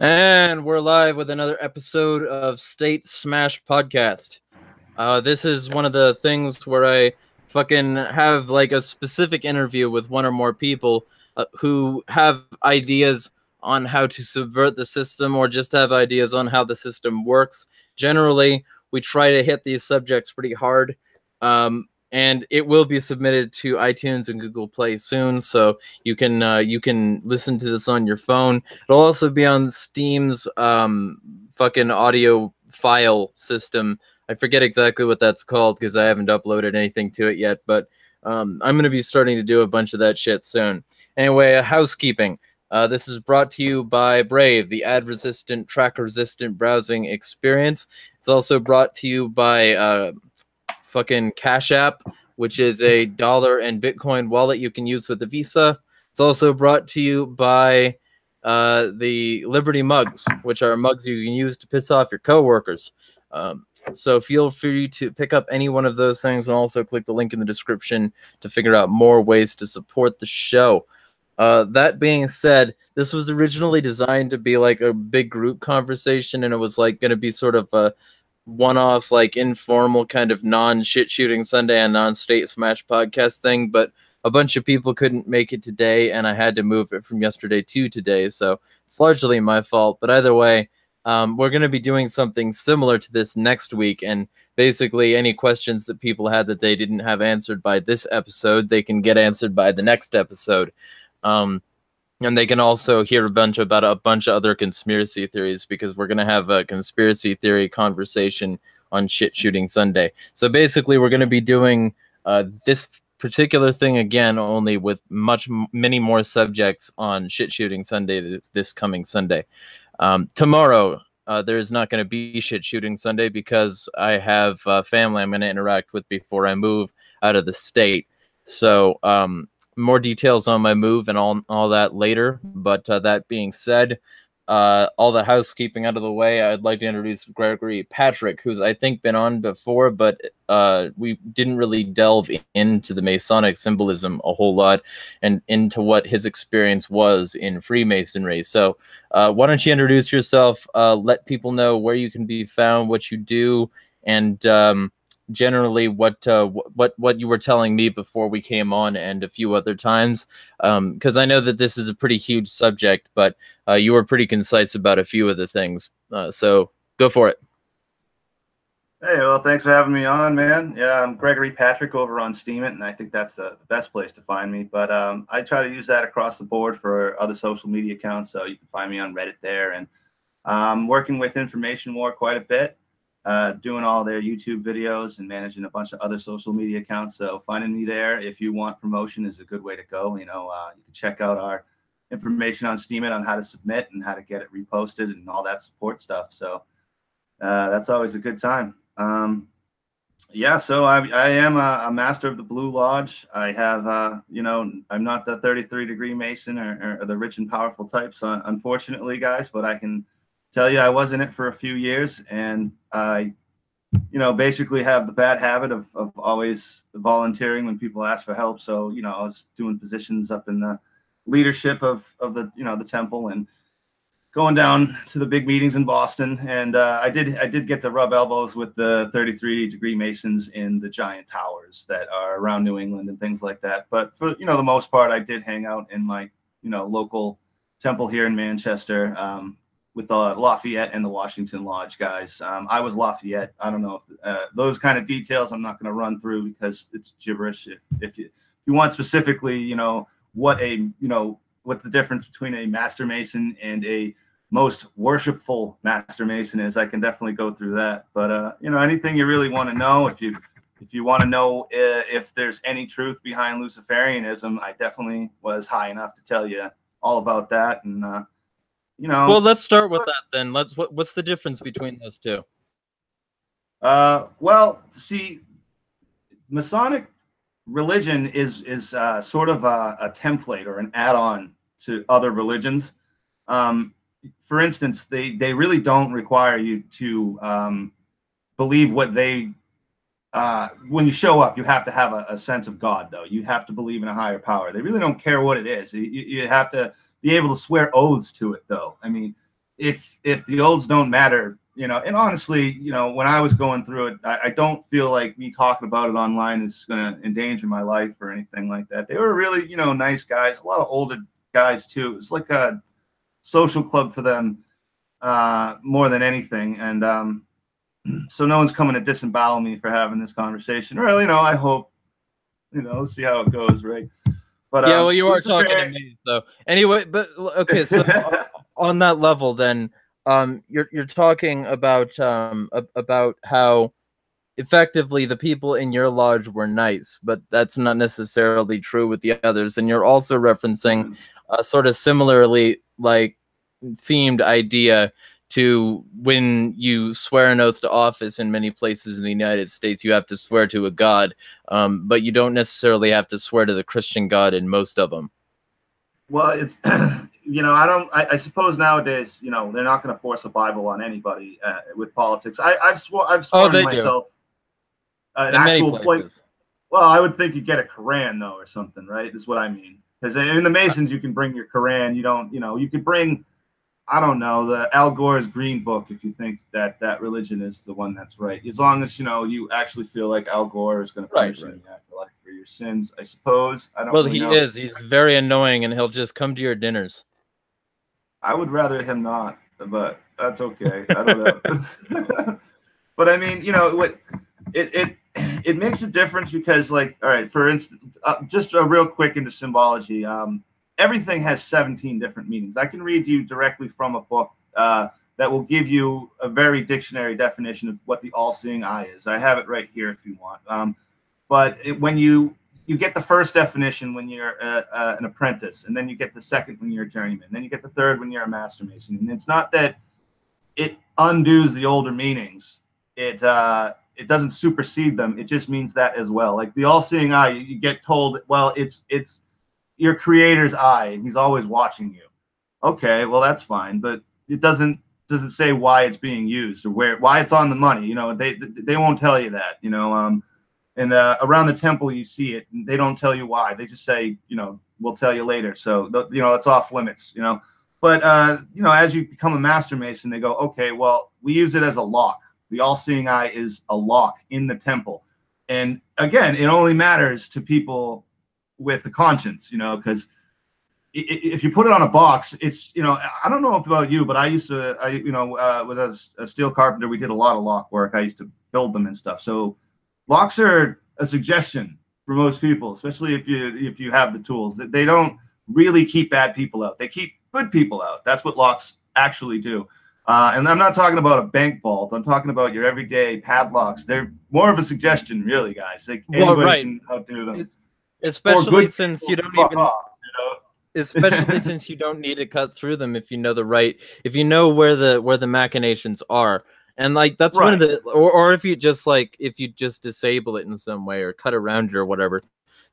And we're live with another episode of State Smash Podcast. This is one of the things where I fucking have like a specific interview with one or more people who have ideas on how to subvert the system or just have ideas on how the system works. Generally, we try to hit these subjects pretty hard. And it will be submitted to iTunes and Google Play soon, so you can listen to this on your phone. It'll also be on Steam's fucking audio file system. I forget exactly what that's called because I haven't uploaded anything to it yet, but I'm going to be starting to do a bunch of that shit soon. Anyway, housekeeping. This is brought to you by Brave, the ad-resistant, track-resistant browsing experience. It's also brought to you by fucking Cash App, which is a dollar and Bitcoin wallet you can use with a Visa. It's also brought to you by the Liberty mugs, which are mugs you can use to piss off your coworkers. So feel free to pick up any one of those things and also click the link in the description to figure out more ways to support the show. That being said, this was originally designed to be like a big group conversation, and it was like going to be sort of a one-off, like informal kind of non-shit shooting Sunday and non-State Smash podcast thing, but a bunch of people couldn't make it today, and I had to move it from yesterday to today, so it's largely my fault. But either way, we're going to be doing something similar to this next week, and basically any questions that people had that they didn't have answered by this episode, they can get answered by the next episode. And they can also hear about a bunch of other conspiracy theories, because we're going to have a conspiracy theory conversation on Shit Shooting Sunday. So basically, we're going to be doing this particular thing again, only with many more subjects on Shit Shooting Sunday this coming Sunday. Tomorrow, there is not going to be Shit Shooting Sunday because I have family I'm going to interact with before I move out of the state. So, more details on my move and all that later. But that being said, all the housekeeping out of the way, I'd like to introduce Gregory Patrick, who's I think been on before, but we didn't really delve into the Masonic symbolism a whole lot and into what his experience was in Freemasonry. So why don't you introduce yourself, let people know where you can be found, what you do, and generally what you were telling me before we came on and a few other times, because I know that this is a pretty huge subject, but you were pretty concise about a few of the things, so go for it. Hey, well, thanks for having me on, man. Yeah, I'm Gregory Patrick over on Steemit, and I think that's the best place to find me. But I try to use that across the board for other social media accounts, so you can find me on Reddit there. And I'm working with Information War quite a bit, doing all their YouTube videos and managing a bunch of other social media accounts. So finding me there if you want promotion is a good way to go. You know, you can check out our information on Steemit on how to submit and how to get it reposted and all that support stuff. So that's always a good time. Yeah, so I am a master of the Blue Lodge. I have, you know, I'm not the 33-degree Mason or the rich and powerful types, unfortunately, guys, but I can tell you I was in it for a few years, and I, you know, basically have the bad habit of always volunteering when people ask for help. So, you know, I was doing positions up in the leadership of the, you know, the temple, and going down to the big meetings in Boston. And I did get to rub elbows with the 33-degree Masons in the giant towers that are around New England and things like that. But for, you know, the most part, I did hang out in my, you know, local temple here in Manchester, with the Lafayette and the Washington Lodge guys. I was Lafayette. I don't know if those kind of details I'm not going to run through because it's gibberish. If you want specifically, you know, what the difference between a Master Mason and a most worshipful Master Mason is, I can definitely go through that. But you know, anything you really want to know, if you want to know if there's any truth behind Luciferianism, I definitely was high enough to tell you all about that. And you know, well, let's start with that then. What's the difference between those two? Well, see, Masonic religion is sort of a template or an add-on to other religions. For instance, they really don't require you to believe what they when you show up, you have to have a sense of God, though. You have to believe in a higher power. They really don't care what it is. You have to be able to swear oaths to it, though. I mean, if the olds don't matter, you know, and honestly, you know, when I was going through it, I don't feel like me talking about it online is going to endanger my life or anything like that. They were really, you know, nice guys, a lot of older guys too. It's like a social club for them more than anything. And so no one's coming to disembowel me for having this conversation. Or, you know, I hope, you know, let's see how it goes, right? But yeah, well, you are talking to me, so anyway. But okay, so on that level, then, you're talking about how effectively the people in your lodge were nice, but that's not necessarily true with the others. And you're also referencing a sort of similarly like themed idea to when you swear an oath to office in many places in the United States, you have to swear to a god, but you don't necessarily have to swear to the Christian God in most of them. Well, it's you know, I suppose nowadays, you know, they're not going to force a Bible on anybody with politics. I've sworn they myself an in many actual places. well, I would think you get a Quran though or something, right? Is what I mean. Because in the Masons, you can bring your Quran. You don't, you know, you could bring, I don't know, the Al Gore's Green Book if you think that that religion is the one that's right. As long as, you know, you actually feel like Al Gore is going to punish you in the afterlife for your sins, I suppose. I don't Well, really he know. is. He's very annoying, and he'll just come to your dinners. I would rather him not, but that's okay. I don't know. But I mean, you know, what it makes a difference because, like, all right, for instance, just a real quick into symbology. Everything has 17 different meanings. I can read you directly from a book that will give you a very dictionary definition of what the all-seeing eye is. I have it right here if you want. But when you get the first definition when you're an apprentice, and then you get the second when you're a journeyman, then you get the third when you're a master mason. And it's not that it undoes the older meanings. It doesn't supersede them. It just means that as well. Like the all-seeing eye, you get told, well, it's your creator's eye, and he's always watching you. Okay, well that's fine, but it doesn't say why it's being used or why it's on the money. You know, they won't tell you that. You know, and around the temple you see it, and they don't tell you why. They just say, you know, we'll tell you later. So you know, it's off limits. You know, but you know, as you become a master mason, they go, okay, well, we use it as a lock. The all-seeing eye is a lock in the temple, and again, it only matters to people with the conscience, you know, because if you put it on a box, it's, you know, I don't know about you, but I used to, you know, was a steel carpenter. We did a lot of lock work. I used to build them and stuff. So locks are a suggestion for most people, especially if you have the tools. They don't really keep bad people out. They keep good people out. That's what locks actually do. And I'm not talking about a bank vault. I'm talking about your everyday padlocks. They're more of a suggestion, really, guys. Like anybody can outdo them. Especially since you don't even, off, you know? especially since you don't need to cut through them if you know if you know where the machinations are. And like that's one of the, or if you just disable it in some way or cut around it or whatever.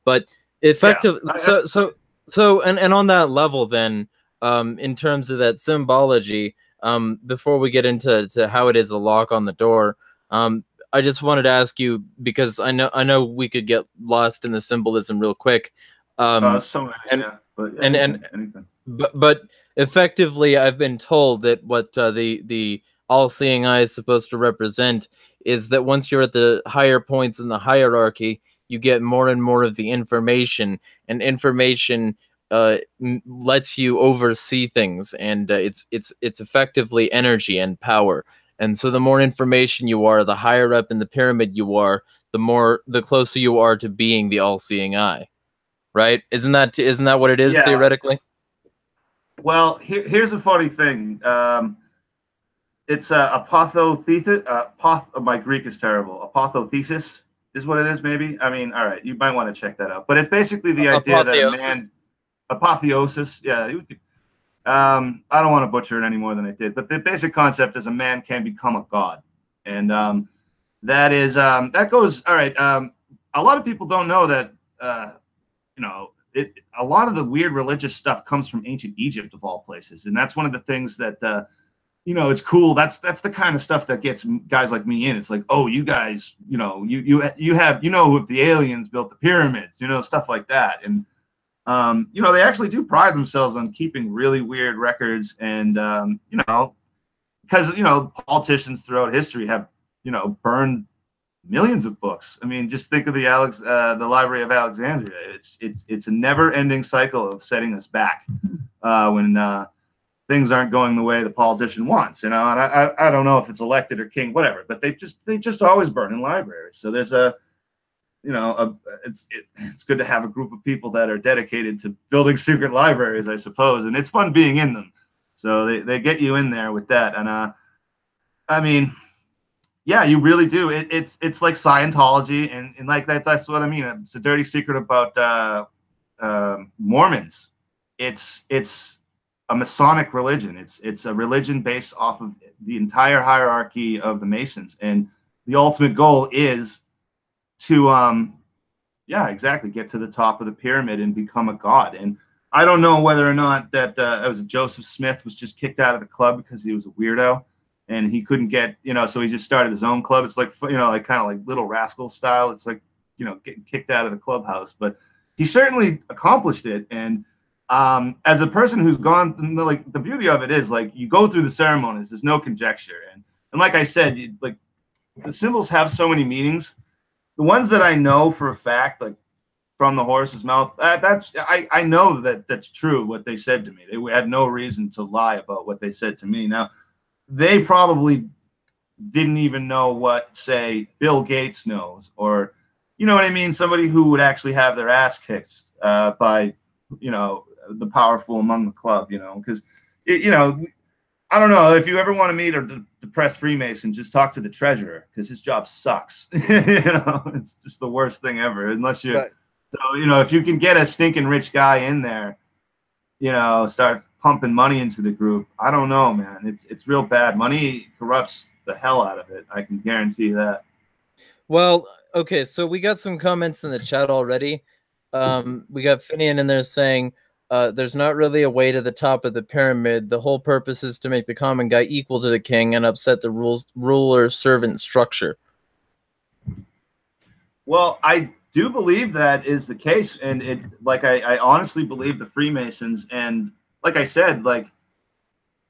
But effectively, so and on that level, then, in terms of that symbology, before we get into how it is a lock on the door, I just wanted to ask you, because I know we could get lost in the symbolism real quick. But effectively, I've been told that what the all-seeing eye is supposed to represent is that once you're at the higher points in the hierarchy, you get more and more of the information, and information lets you oversee things, and it's effectively energy and power. And so the more information you are, the higher up in the pyramid you are, the closer you are to being the all-seeing eye. Right? Isn't that what it is, theoretically? Well, here's a funny thing. It's apotheosis. My Greek is terrible. Apotheosis is what it is, maybe. I mean, all right, you might want to check that out. But it's basically the idea that a man, apotheosis. Yeah, you could, I don't want to butcher it any more than I did, but the basic concept is a man can become a god, and that is that goes all right. A lot of people don't know that. You know, a lot of the weird religious stuff comes from ancient Egypt, of all places, and that's one of the things that you know, it's cool. That's the kind of stuff that gets guys like me in. It's like, oh, you guys, you know, you have, you know, if the aliens built the pyramids, you know, stuff like that. And you know, they actually do pride themselves on keeping really weird records, and you know, because politicians throughout history have burned millions of books. I mean, just think of the Library of Alexandria. It's a never-ending cycle of setting us back when things aren't going the way the politician wants. And I don't know if it's elected or king, whatever, but they just always burn in libraries. So there's it's good to have a group of people that are dedicated to building secret libraries, I suppose, and it's fun being in them. So they get you in there with that, and I mean, yeah, you really do. It's like Scientology, and like that's what I mean. It's a dirty secret about Mormons. It's a Masonic religion. It's a religion based off of the entire hierarchy of the Masons, and the ultimate goal is to yeah, exactly, get to the top of the pyramid and become a god. And I don't know whether or not that it was Joseph Smith was just kicked out of the club because he was a weirdo and he couldn't get, so he just started his own club. It's like, like kind of like Little Rascals style. It's like, getting kicked out of the clubhouse, but he certainly accomplished it. And as a person who's gone, like, the beauty of it is, like, you go through the ceremonies, there's no conjecture. And like I said, like, the symbols have so many meanings. The ones that I know for a fact, like from the horse's mouth, I know that's true what they said to me. They had no reason to lie about what they said to me. Now, they probably didn't even know what, say, Bill Gates knows, or, you know what I mean? Somebody who would actually have their ass kicked by, the powerful among the club, because, I don't know, if you ever want to meet a depressed Freemason, just talk to the treasurer, because his job sucks. It's just the worst thing ever. Unless you, right. So if you can get a stinking rich guy in there, start pumping money into the group. I don't know, man. It's real bad. Money corrupts the hell out of it. I can guarantee that. Well, okay, so we got some comments in the chat already. We got Finian in there saying, there's not really a way to the top of the pyramid. The whole purpose is to make the common guy equal to the king and upset the ruler-servant structure. Well, I do believe that is the case, and I honestly believe the Freemasons, and like I said, like,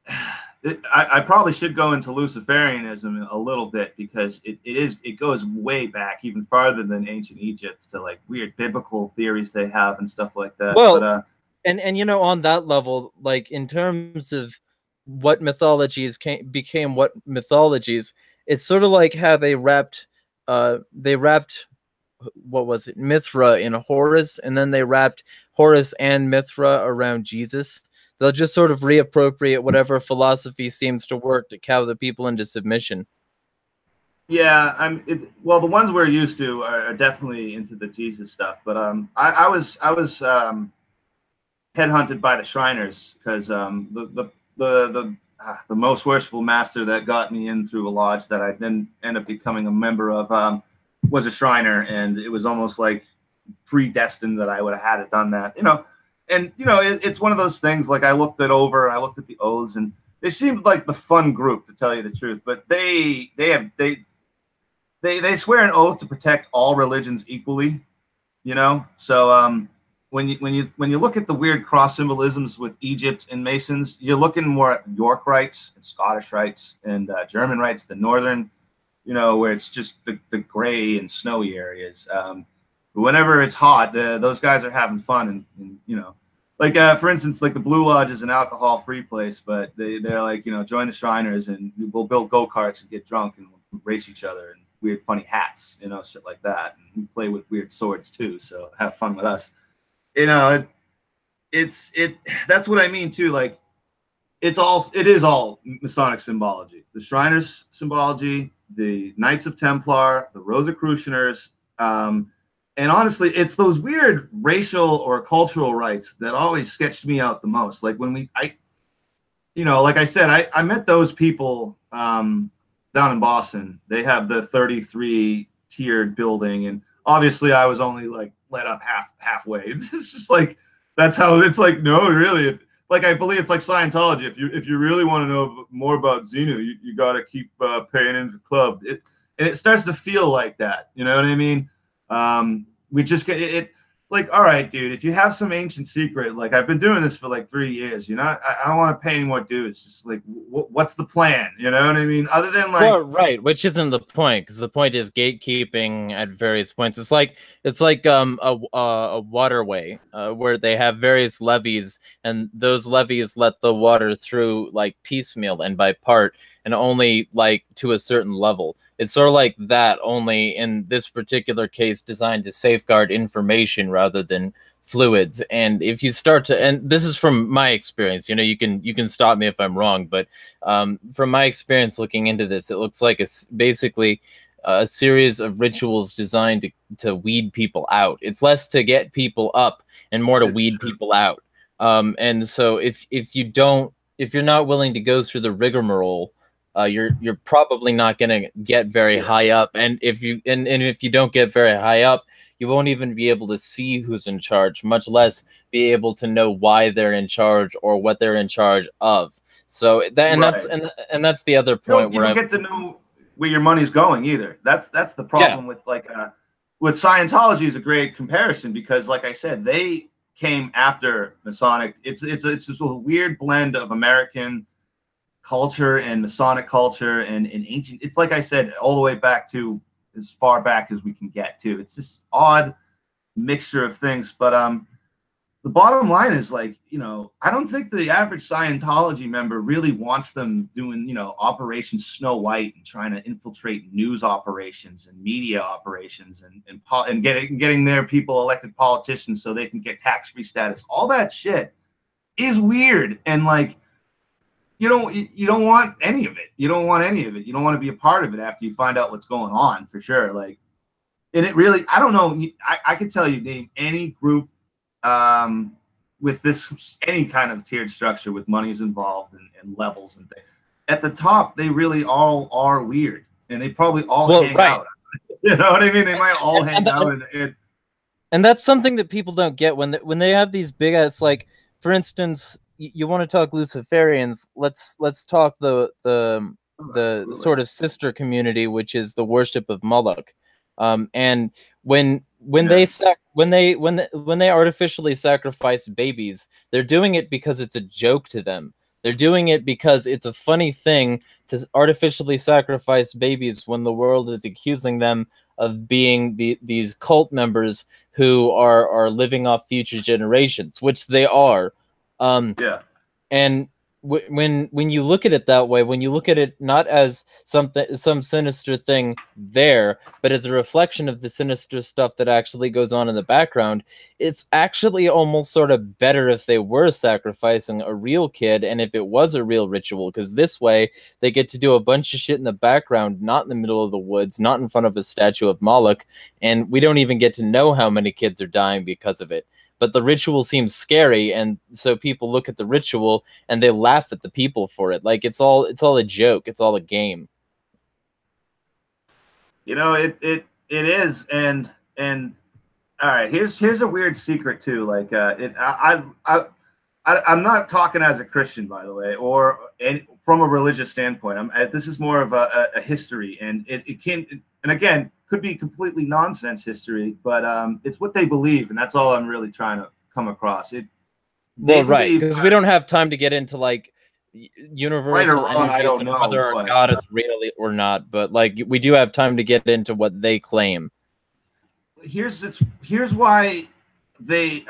I probably should go into Luciferianism a little bit, because it goes way back, even farther than ancient Egypt, to like weird biblical theories they have and stuff like that. Well, but, and on that level, like in terms of what mythologies became what mythologies, it's sort of like how they wrapped what was it, Mithra in Horus, and then they wrapped Horus and Mithra around Jesus. They'll just sort of reappropriate whatever philosophy seems to work to cow the people into submission. Yeah, well, the ones we're used to are definitely into the Jesus stuff, but I was headhunted by the Shriners, because the most worshipful master that got me in through a lodge that I then ended up becoming a member of was a Shriner, and it was almost like predestined that I would have had it done that, And it's one of those things. Like, I looked at the oaths, and they seemed like the fun group, to tell you the truth. But they swear an oath to protect all religions equally, So when you look at the weird cross symbolisms with Egypt and Masons, you're looking more at York rites and Scottish rites and German rites, the northern, where it's just the gray and snowy areas. But whenever it's hot, those guys are having fun, and like for instance, like the Blue Lodge is an alcohol-free place, but they're like, join the Shriners and we'll build go-karts and get drunk and we'll race each other, and weird funny hats, shit like that, and we play with weird swords too. So have fun with us. That's what I mean too. Like, it is all Masonic symbology. The Shriners symbology, the Knights of Templar, the Rosicrucianers. And honestly, it's those weird racial or cultural rites that always sketched me out the most. Like when like I said, I met those people down in Boston. They have the 33 tiered building, and obviously I was only like let up halfway. It's just like, that's how it's like. No, really, I believe it's like Scientology. If you really want to know more about Xenu, you got to keep paying into the club. And it starts to feel like that. You know what I mean? We just get it. like, all right, dude, if you have some ancient secret, like I've been doing this for like 3 years, I don't want to pay any more dues. Just like, what's the plan? You know what I mean? Other than like, Well, right, which isn't the point, because the point is gatekeeping at various points. It's like a waterway where they have various levees, and those levees let the water through like piecemeal and by part, and only like to a certain level. It's sort of like that, only in this particular case designed to safeguard information rather than fluids. And if you start to, and this is from my experience, you can stop me if I'm wrong, but from my experience looking into this, it looks like it's basically a series of rituals designed to weed people out. It's less to get people up and more to weed people out. And so if you're not willing to go through the rigmarole, you're probably not going to get very high up. And if you don't get very high up, you won't even be able to see who's in charge, much less be able to know why they're in charge or what they're in charge of. So that's the other point you don't get to know where your money's going either. That's the problem with with Scientology is a great comparison because, like I said, they came after Masonic. It's this weird blend of American culture and Masonic culture and ancient. It's like I said, all the way back to as far back as we can get to. It's this odd mixture of things, but the bottom line is, like, I don't think the average Scientology member really wants them doing, Operation Snow White and trying to infiltrate news operations and media operations and getting their people elected politicians so they can get tax-free status. All that shit is weird, and like, you don't want any of it. You don't want any of it. You don't want to be a part of it after you find out what's going on, for sure. Like, and it really, I don't know. I could tell you, name any group with any kind of tiered structure with monies involved and levels and things. At the top, they really all are weird, and they probably all hang out. You know what I mean? They might all hang out. And that's something that people don't get when they have these big ass, like, for instance, you want to talk Luciferians. Let's talk the sort of sister community, which is the worship of Moloch. And when they artificially sacrifice babies, they're doing it because it's a joke to them. They're doing it because it's a funny thing to artificially sacrifice babies when the world is accusing them of being these cult members who are living off future generations, which they are. And when you look at it that way, when you look at it not as some sinister thing there, but as a reflection of the sinister stuff that actually goes on in the background, it's actually almost sort of better if they were sacrificing a real kid and if it was a real ritual, because this way they get to do a bunch of shit in the background, not in the middle of the woods, not in front of a statue of Moloch, and we don't even get to know how many kids are dying because of it. But the ritual seems scary, and so people look at the ritual and they laugh at the people for it. Like, it's all a joke. It's all a game. It is, and all right. Here's a weird secret too. Like, I'm not talking as a Christian, by the way, or from a religious standpoint. This is more of a history, and it can, and again, could be completely nonsense history, but it's what they believe, and that's all I'm really trying to come across. Right, because we don't have time to get into like universal right or wrong, I don't know whether God is real or not, but like we do have time to get into what they claim. Here's why they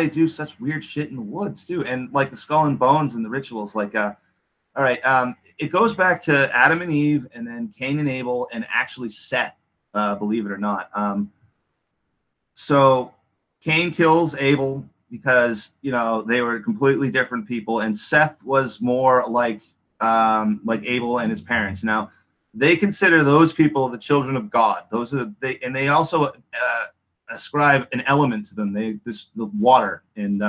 do such weird shit in the woods too, and like the skull and bones and the rituals. Like, it goes back to Adam and Eve, and then Cain and Abel, and actually Seth. Believe it or not. So Cain kills Abel because they were completely different people, and Seth was more like Abel and his parents. Now, they consider those people the children of God. And they also ascribe an element to them. The water, and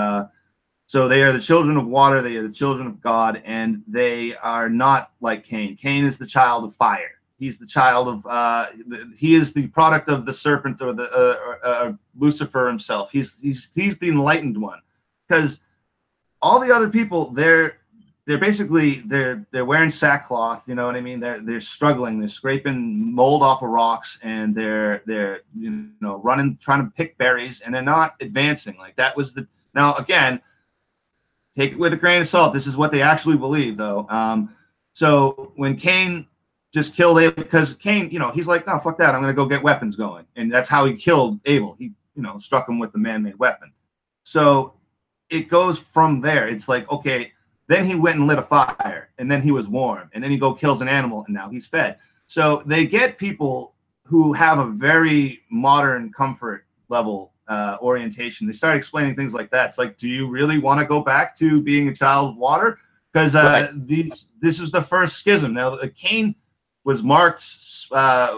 so they are the children of water. They are the children of God, and they are not like Cain. Cain is the child of fire. He's the child of he is the product of the serpent, or the Lucifer himself. He's the enlightened one, because all the other people, they're basically they're wearing sackcloth, you know what I mean? They're struggling, they're scraping mold off of rocks, and they're you know running, trying to pick berries, and they're not advancing. Like that was the now again, take it with a grain of salt. This is what they actually believe, though. So when Cain just killed Abel, because Cain, you know, he's like, no, fuck that, I'm gonna go get weapons going, and that's how he killed Abel. He, you know, struck him with the man-made weapon. So it goes from there. It's like, okay, then he went and lit a fire, and then he was warm, and then he go kills an animal, and now he's fed. So they get people who have a very modern comfort level orientation. They start explaining things like that. It's like, do you really want to go back to being a child of water? Because this is the first schism. Now, Cain was marked,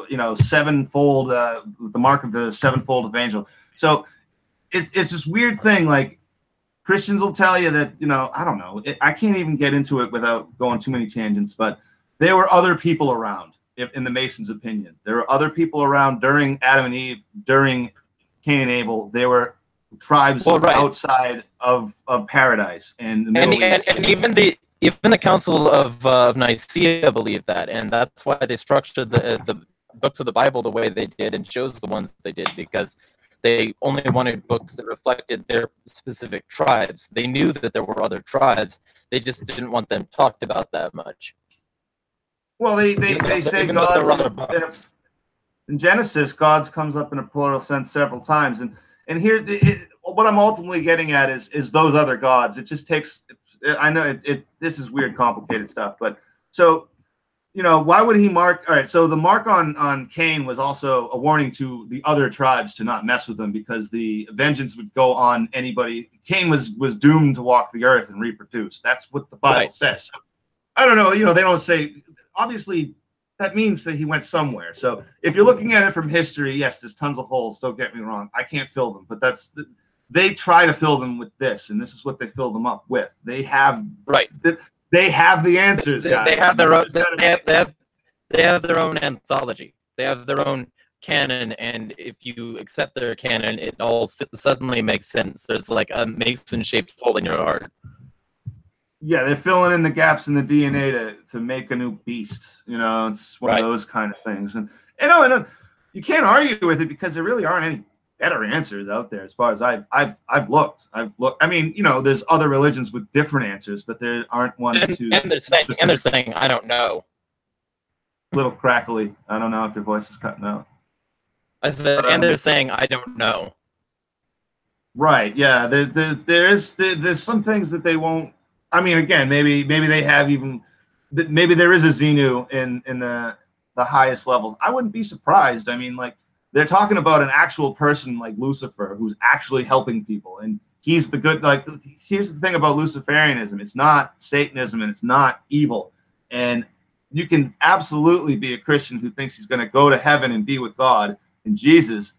you know, sevenfold, the mark of the sevenfold evangel. So it's this weird thing. Like Christians will tell you that, you know, I don't know. I can't even get into it without going too many tangents. But there were other people around, in the Masons' opinion. There were other people around during Adam and Eve, during Cain and Abel. There were tribes outside of paradise and the Middle East. And even the Council of Nicaea believed that, and that's why they structured the books of the Bible the way they did and chose the ones they did, because they only wanted books that reflected their specific tribes. They knew that there were other tribes. They just didn't want them talked about that much. Well, they say God's in Genesis, God's comes up in a plural sense several times, and here what I'm ultimately getting at is those other gods. It just takes. I know this is weird, complicated stuff, but so. You know, why would he mark? All right, so the mark on Cain was also a warning to the other tribes to not mess with them, because the vengeance would go on anybody. Cain was doomed to walk the earth and reproduce. That's what the Bible says. So, I don't know. You know, they don't say. Obviously, that means that he went somewhere. So if you're looking at it from history, yes, there's tons of holes. Don't get me wrong. I can't fill them, but they try to fill them with this, and this is what they fill them up with. They have They have the answers, guys. They have their own. They have their own anthology. They have their own canon, and if you accept their canon, it all suddenly makes sense. There's like a Mason-shaped hole in your heart. Yeah, they're filling in the gaps in the DNA to make a new beast. You know, it's one of those kind of things, and you know, and you can't argue with it because there really aren't any better answers out there as far as I've looked. I mean, you know, there's other religions with different answers, but there aren't ones and they're saying I don't know. A little crackly. I don't know if your voice is cutting out. I said, and they're saying I don't know. Right. Yeah. There's some things that they won't. I mean, again, maybe they have even. Maybe there is a Xenu in the highest levels. I wouldn't be surprised. I mean, like. They're talking about an actual person like Lucifer who's actually helping people, and he's the good. Like, here's the thing about Luciferianism: it's not Satanism, and it's not evil. And you can absolutely be a Christian who thinks he's going to go to heaven and be with God and Jesus,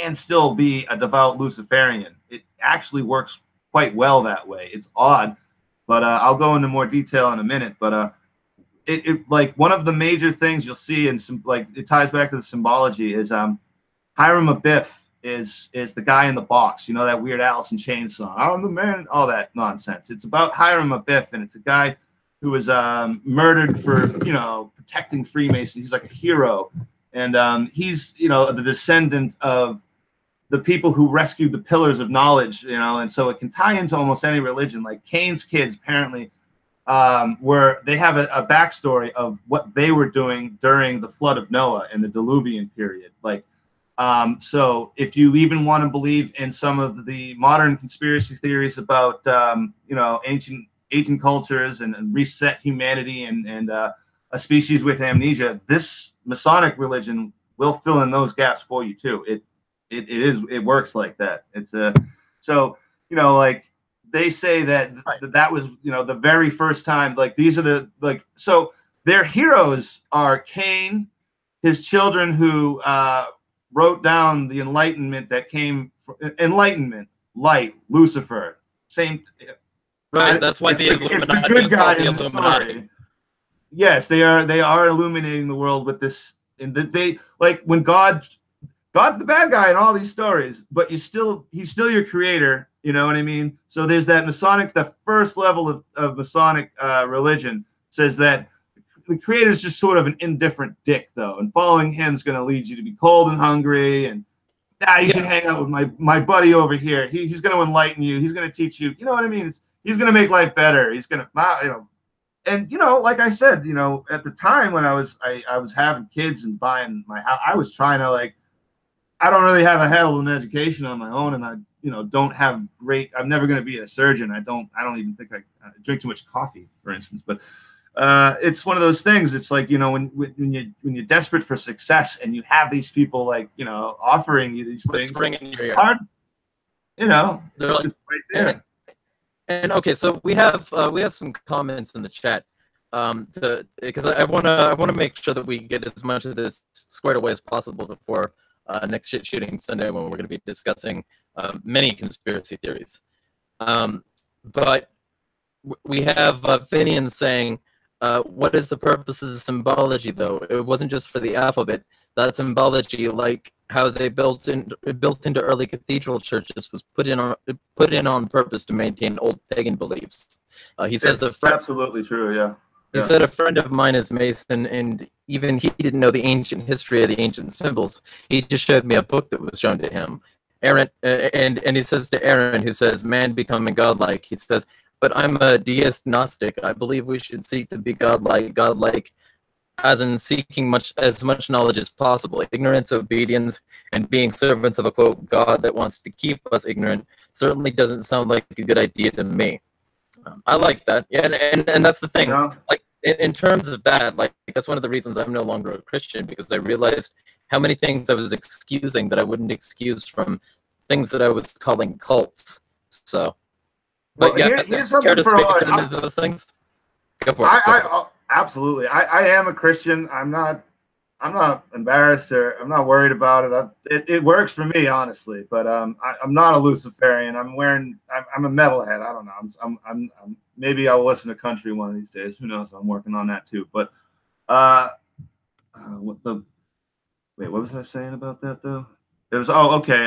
and still be a devout Luciferian. It actually works quite well that way. It's odd, but I'll go into more detail in a minute. But it like one of the major things you'll see, and like it ties back to the symbology is Hiram Abiff is the guy in the box. You know, that weird Alice in Chains song, I'm the man, all that nonsense. It's about Hiram Abiff, and it's a guy who was murdered for, you know, protecting Freemasons. He's like a hero, and he's, you know, the descendant of the people who rescued the Pillars of Knowledge, you know, and so it can tie into almost any religion. Like Cain's kids apparently they have a backstory of what they were doing during the flood of Noah and the Diluvian period. Like, so if you even want to believe in some of the modern conspiracy theories about, you know, ancient cultures and reset humanity and a species with amnesia, this Masonic religion will fill in those gaps for you too. It works like that. It's so, you know, like they say that was, you know, the very first time, like these are so their heroes are Cain, his children who, wrote down the enlightenment that came from enlightenment, light, Lucifer, same. Right, that's why the Illuminati, it's the good guy in the story. Yes, they are illuminating the world with this, and that they like when God's the bad guy in all these stories, but he's still your creator, You know what I mean? So there's that Masonic, the first level of Masonic religion says that the creator is just sort of an indifferent dick, though, and following him is going to lead you to be cold and hungry, and you should hang out with my buddy over here. He's going to enlighten you. He's going to teach you. You know what I mean? He's going to make life better. He's going to, and like I said, at the time when I was having kids and buying my house, I was trying to I don't really have a hell of an education on my own, and I don't have great. I'm never going to be a surgeon. I don't even think I drink too much coffee, for instance. But it's one of those things. It's like when you're desperate for success and you have these people offering you these things. It's hard, they're like, right there. And okay, so we have some comments in the chat, because I wanna make sure that we get as much of this squared away as possible before next shit shooting Sunday, when we're going to be discussing many conspiracy theories. But we have Finian saying, what is the purpose of the symbology, though? It wasn't just for the alphabet. That symbology, like how they built into early cathedral churches, was put in on purpose to maintain old pagan beliefs. He says it's absolutely true. Yeah. He said a friend of mine is Mason, and even he didn't know the ancient history of the ancient symbols. He just showed me a book that was shown to him. Aaron, and he says to Aaron, who says, man becoming godlike, he says, but I'm a deist Gnostic. I believe we should seek to be godlike, as in seeking as much knowledge as possible. Ignorance, obedience, and being servants of a, quote, God that wants to keep us ignorant certainly doesn't sound like a good idea to me. I like that. Yeah, and that's the thing. Like in terms of that, like that's one of the reasons I'm no longer a Christian, because I realized how many things I was excusing that I wouldn't excuse from things that I was calling cults. So, but here's something for into those things. Go for it. Absolutely. I am a Christian. I'm not embarrassed, or I'm not worried about it. It works for me, honestly. But I'm not a Luciferian. I'm a metalhead. I don't know. I'm maybe I'll listen to country one of these days. Who knows? I'm working on that too. But what was I saying about that though? It was okay.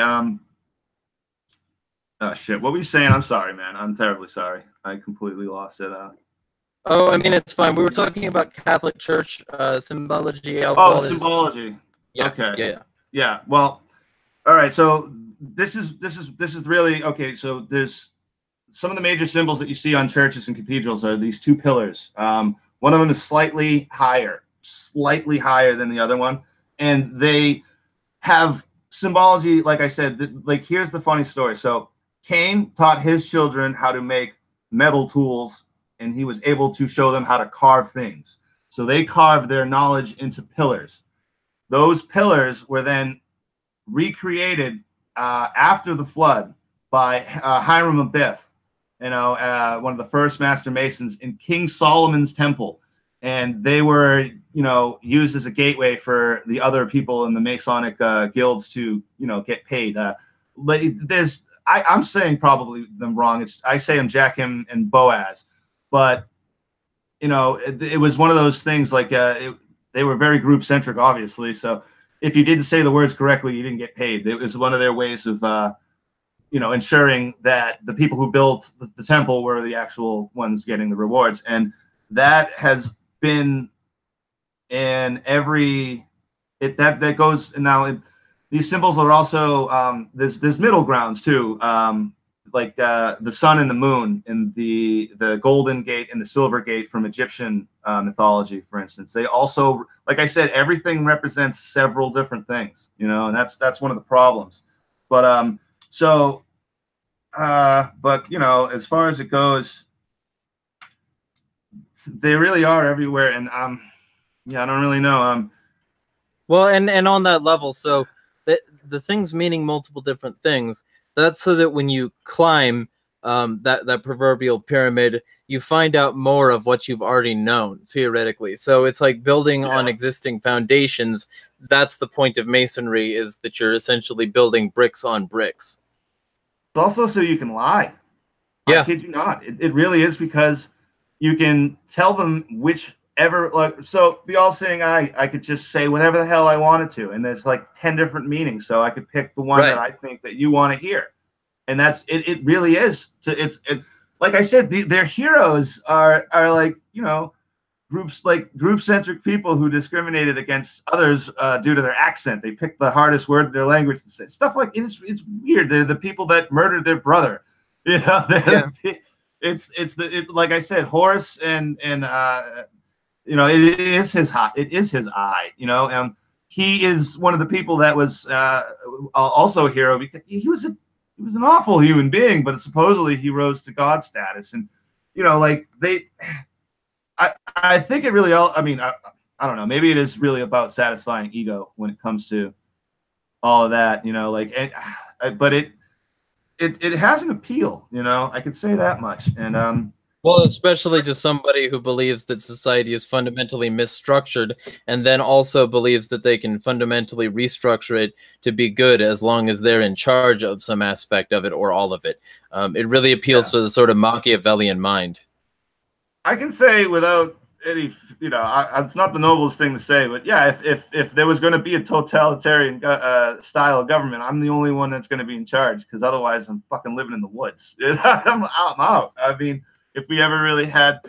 Oh shit. What were you saying? I'm sorry, man. I'm terribly sorry. I completely lost it. Oh, I mean, it's fine. We were talking about Catholic Church symbology. Symbology. Yeah. Okay. Yeah. Well, all right. So this is really okay. So there's some of the major symbols that you see on churches and cathedrals are these two pillars. One of them is slightly higher than the other one, and they have symbology. Like I said, here's the funny story. So Cain taught his children how to make metal tools, and he was able to show them how to carve things. So they carved their knowledge into pillars. Those pillars were then recreated after the flood by Hiram Abiff, one of the first master masons in King Solomon's temple. And they were, used as a gateway for the other people in the Masonic guilds to, get paid. I'm saying probably them wrong. I say them Jackim and Boaz. But, it was one of those things they were very group centric, obviously. So if you didn't say the words correctly, you didn't get paid. It was one of their ways of, ensuring that the people who built the temple were the actual ones getting the rewards. And that has been in that goes now. These symbols are also, there's middle grounds too. Like the sun and the moon, and the golden gate and the silver gate from Egyptian mythology, for instance. They also, like I said, everything represents several different things, and that's one of the problems. But as far as it goes, they really are everywhere, and I don't really know. Well, and on that level, so the things meaning multiple different things. That's so that when you climb that proverbial pyramid, you find out more of what you've already known, theoretically. So it's like building on existing foundations. That's the point of masonry, is that you're essentially building bricks on bricks. It's also so you can lie. Yeah. I kid you not. It really is, because you can tell them so the all-seeing eye, I could just say whatever the hell I wanted to, and there's 10 different meanings, so I could pick the one that I think that you want to hear. and that's it. It really is. Like I said, their heroes are like, you know, groups like group-centric people who discriminated against others due to their accent. They picked the hardest word in their language to say. Stuff like it's weird. They're the people that murdered their brother. You know, like I said, Horace and you know, it is his eye. You know, he is one of the people that was also a hero because he was an awful human being, but supposedly he rose to God status. And you know, like I think it really all. I mean, I don't know. Maybe it is really about satisfying ego when it comes to all of that. You know, like, but it has an appeal. You know, I could say that much. And well, especially to somebody who believes that society is fundamentally misstructured, and then also believes that they can fundamentally restructure it to be good as long as they're in charge of some aspect of it or all of it. It really appeals to the sort of Machiavellian mind. I can say without any, you know, it's not the noblest thing to say, but yeah, if there was going to be a totalitarian style of government, I'm the only one that's going to be in charge, because otherwise I'm fucking living in the woods. I'm out. I mean, if we ever really had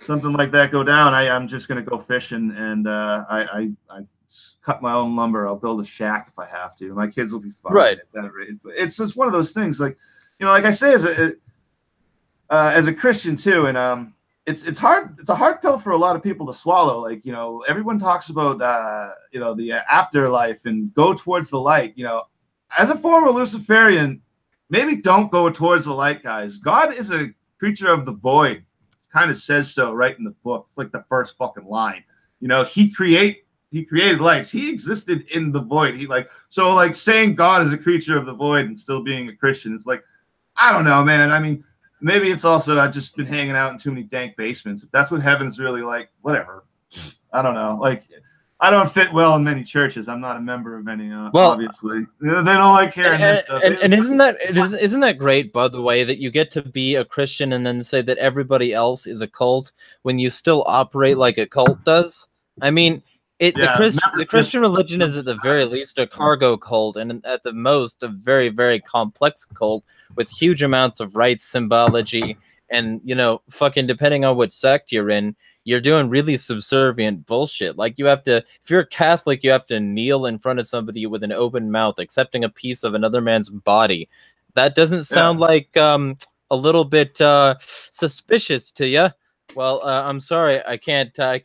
something like that go down, I'm just going to go fishing, and I cut my own lumber. I'll build a shack if I have to. My kids will be fine. Right. At that rate. But it's just one of those things, like, you know, like I say, as a Christian too, and it's hard. It's a hard pill for a lot of people to swallow. Like, you know, everyone talks about you know, the afterlife and go towards the light. You know, as a former Luciferian, maybe don't go towards the light, guys. God is a creature of the void. Kind of says so right in the book. It's like the first fucking line. You know, he created lights. He existed in the void. So saying God is a creature of the void and still being a Christian, it's like, I don't know, man. I mean, maybe it's also I've just been hanging out in too many dank basements. If that's what heaven's really like, whatever. I don't know. Like, I don't fit well in many churches. I'm not a member of any. Well, obviously, they don't like hearing this stuff. And isn't that great, by the way, that you get to be a Christian and then say that everybody else is a cult when you still operate like a cult does? I mean, the Christian religion is at the very least a cargo cult, and at the most a very, very complex cult with huge amounts of rites, symbology, and, you know, fucking depending on what sect you're in, you're doing really subservient bullshit. Like, you have to, if you're a Catholic, you have to kneel in front of somebody with an open mouth, accepting a piece of another man's body. That doesn't sound like a little bit suspicious to you. Well, I'm sorry, I can't help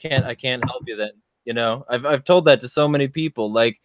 you then. You know, I've told that to so many people. Like,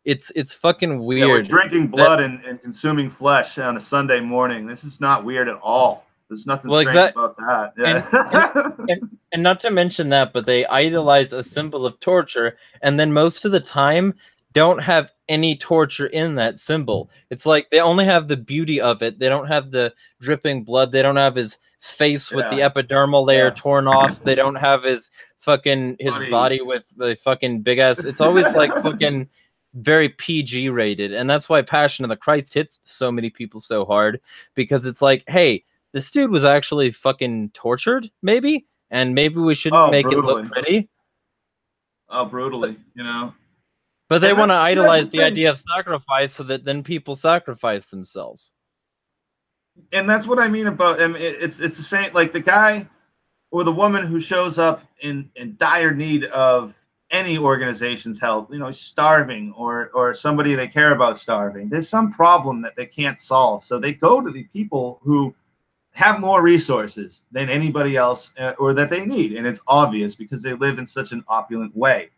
it's fucking weird. Yeah, we're drinking blood and consuming flesh on a Sunday morning. This is not weird at all. There's nothing strange about that. Yeah. And not to mention that, but they idolize a symbol of torture, and then most of the time don't have any torture in that symbol. It's like they only have the beauty of it. They don't have the dripping blood. They don't have his face with the epidermal layer torn off. They don't have his body with the fucking big ass. It's always like fucking very PG rated, and that's why Passion of the Christ hits so many people so hard, because it's like, hey, this dude was actually fucking tortured, maybe, and maybe we shouldn't make it look pretty. Oh, brutally, you know. But they want to idolize the idea of sacrifice so that then people sacrifice themselves. And that's what I mean about him. It's the same, like the guy or the woman who shows up in dire need of any organization's help, you know, starving or somebody they care about starving. There's some problem that they can't solve. So they go to the people who have more resources than anybody else or that they need. And it's obvious because they live in such an opulent way.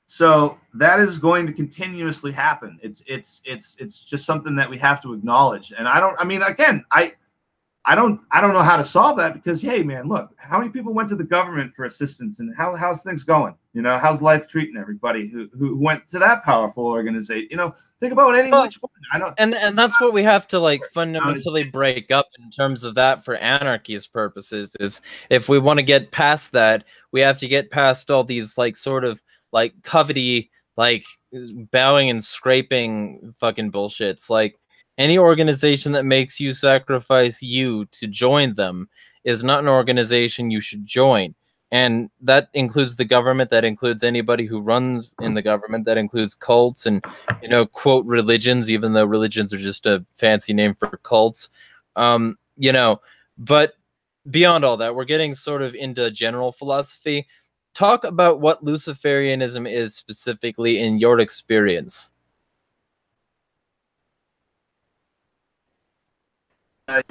So that is going to continuously happen. It's just something that we have to acknowledge. And I don't know how to solve that, because, hey, man, look, how many people went to the government for assistance, and how's things going? You know, how's life treating everybody who went to that powerful organization? You know, think about any which one. And that's what we have to like fundamentally break up in terms of that for anarchy's purposes. Is if we want to get past that, we have to get past all these like sort of like covety, like bowing and scraping fucking bullshits. Like, any organization that makes you sacrifice you to join them is not an organization you should join. and that includes the government, that includes anybody who runs in the government, that includes cults and, you know, quote, religions, even though religions are just a fancy name for cults. You know, but beyond all that, we're getting sort of into general philosophy. Talk about what Luciferianism is specifically in your experience.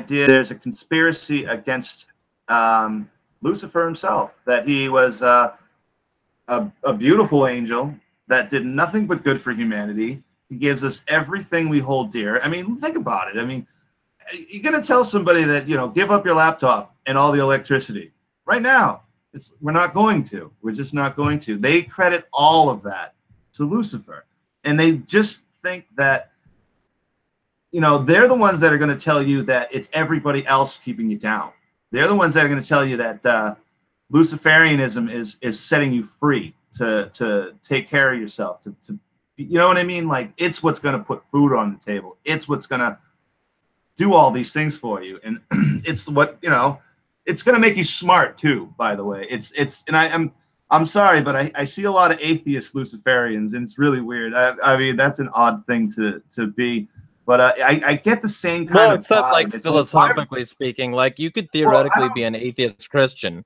There's a conspiracy against Lucifer himself, that he was a beautiful angel that did nothing but good for humanity. He gives us everything we hold dear. I mean, think about it. I mean, you're going to tell somebody that, you know, give up your laptop and all the electricity right now. We're not going to. We're just not going to. They credit all of that to Lucifer. And they just think that, you know, they're the ones that are going to tell you that it's everybody else keeping you down. They're the ones that are going to tell you that Luciferianism is setting you free to take care of yourself, to you know what I mean? Like, it's what's going to put food on the table. It's what's going to do all these things for you. And it's what, you know, it's going to make you smart too, by the way. And I'm sorry, but I see a lot of atheist Luciferians, and it's really weird. I mean, that's an odd thing to be. But I get the same kind of except vibe. like It's philosophically speaking, like you could theoretically be an atheist Christian.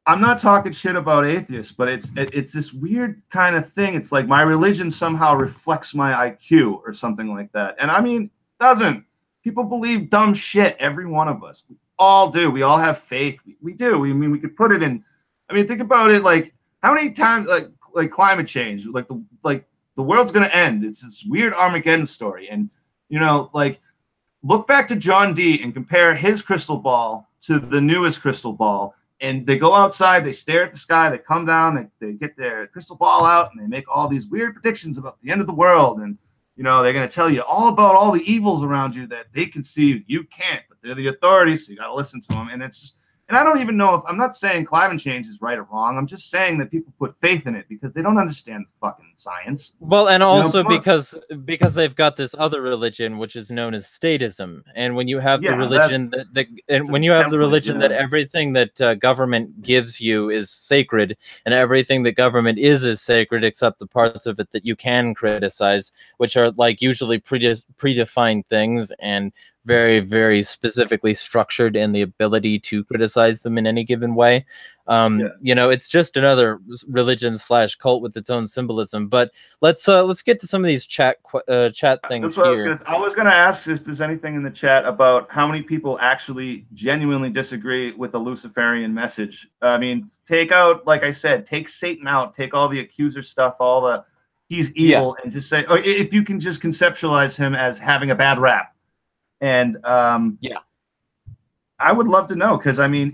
I'm not talking shit about atheists, but it's this weird kind of thing. It's like my religion somehow reflects my IQ or something like that. And I mean, doesn't. People believe dumb shit, every one of us. We all do. We all have faith. We do. I mean, we could put it in. I mean, think about it. Like, how many times, like climate change, like the world's gonna end. It's this weird Armageddon story. And, you know, like, look back to John Dee and compare his crystal ball to the newest crystal ball. And they go outside, they stare at the sky, they come down, they get their crystal ball out, and they make all these weird predictions about the end of the world. And, you know, they're going to tell you all about all the evils around you that they can see. You can't, but they're the authorities, so you got to listen to them. And and I don't even know if, I'm not saying climate change is right or wrong. I'm just saying that people put faith in it because they don't understand the fucking science. Well, and also because they've got this other religion, which is known as statism. And when you have the religion that everything that government gives you is sacred, and everything that government is sacred, except the parts of it that you can criticize, which are like usually predefined things and very, very specifically structured in the ability to criticize them in any given way. You know, it's just another religion / cult with its own symbolism. But let's get to some of these chat things here. I was gonna ask if there's anything in the chat about how many people actually genuinely disagree with the Luciferian message. I mean, take out, like I said, take Satan out, take all the accuser stuff, all the he's evil, and just say, oh, if you can just conceptualize him as having a bad rap. And I would love to know, because I mean,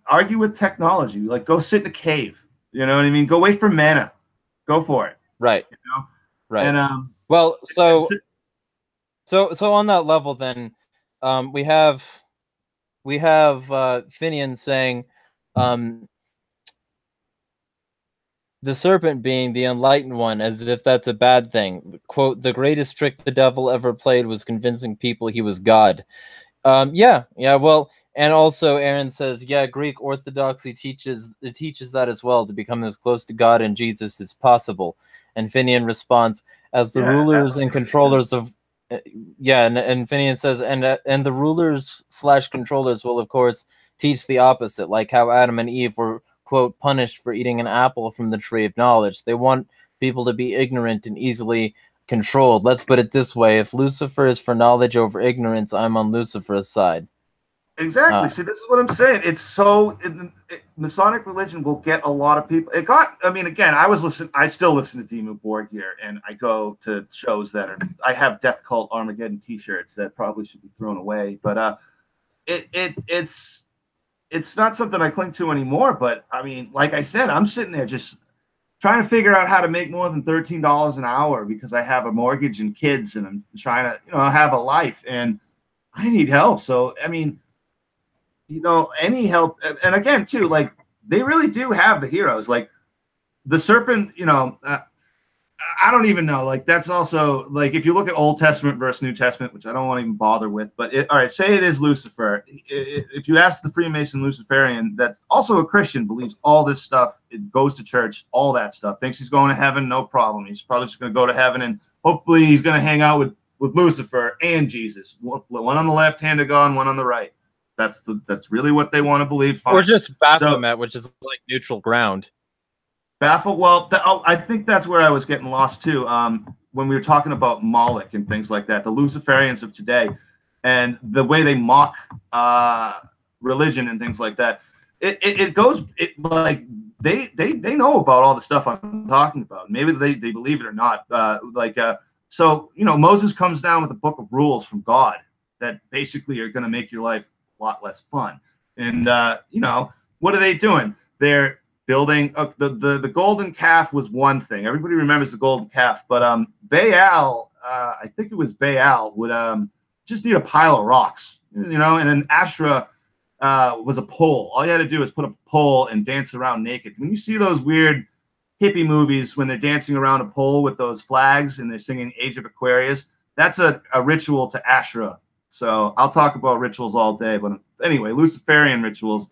argue with technology, like go sit in a cave, you know what I mean? Go wait for mana, go for it, right? You know, right? And well, so on that level, then we have Finian saying, the serpent being the enlightened one, as if that's a bad thing. Quote, the greatest trick the devil ever played was convincing people he was God. Yeah, well, and also Aaron says, yeah, Greek Orthodoxy teaches that as well, to become as close to God and Jesus as possible. And Finian responds, as the rulers and controllers of and Finian says, and the rulers / controllers will, of course, teach the opposite, like how Adam and Eve were, quote, punished for eating an apple from the tree of knowledge. They want people to be ignorant and easily controlled. Let's put it this way. If Lucifer is for knowledge over ignorance, I'm on Lucifer's side. Exactly. See, this is what I'm saying. It's so Masonic religion will get a lot of people. I mean, again, I still listen to Demon Borg here, and I go to shows I have Death Cult Armageddon t-shirts that probably should be thrown away. But it's not something I cling to anymore. But I mean, like I said, I'm sitting there just trying to figure out how to make more than $13 an hour because I have a mortgage and kids, and I'm trying to, you know, have a life, and I need help. So, I mean, you know, any help. And again, too, like, they really do have the heroes. Like the serpent, you know, I don't even know. Like, that's also like, if you look at Old Testament versus New Testament, which I don't want to even bother with, but all right, say it is Lucifer. If you ask the Freemason Luciferian, that's also a Christian, believes all this stuff, it goes to church, all that stuff, thinks he's going to heaven, no problem. He's probably just going to go to heaven, and hopefully he's going to hang out with Lucifer and Jesus, one on the left hand of God and one on the right. That's really what they want to believe. Fine. Or just Baphomet, which is like neutral ground. Baffle. Well, I think that's where I was getting lost too. When we were talking about Moloch and things like that, the Luciferians of today, and the way they mock religion and things like that, it goes like they know about all the stuff I'm talking about. Maybe they believe it or not. So Moses comes down with a book of rules from God that basically are going to make your life a lot less fun. And what are they doing? They're building the golden calf was one thing. Everybody remembers the golden calf, but Baal, I think it was Baal, would just need a pile of rocks, and then Asherah was a pole. All you had to do was put a pole and dance around naked. When you see those weird hippie movies when they're dancing around a pole with those flags and they're singing Age of Aquarius, that's a ritual to Asherah. So I'll talk about rituals all day, but anyway, Luciferian rituals.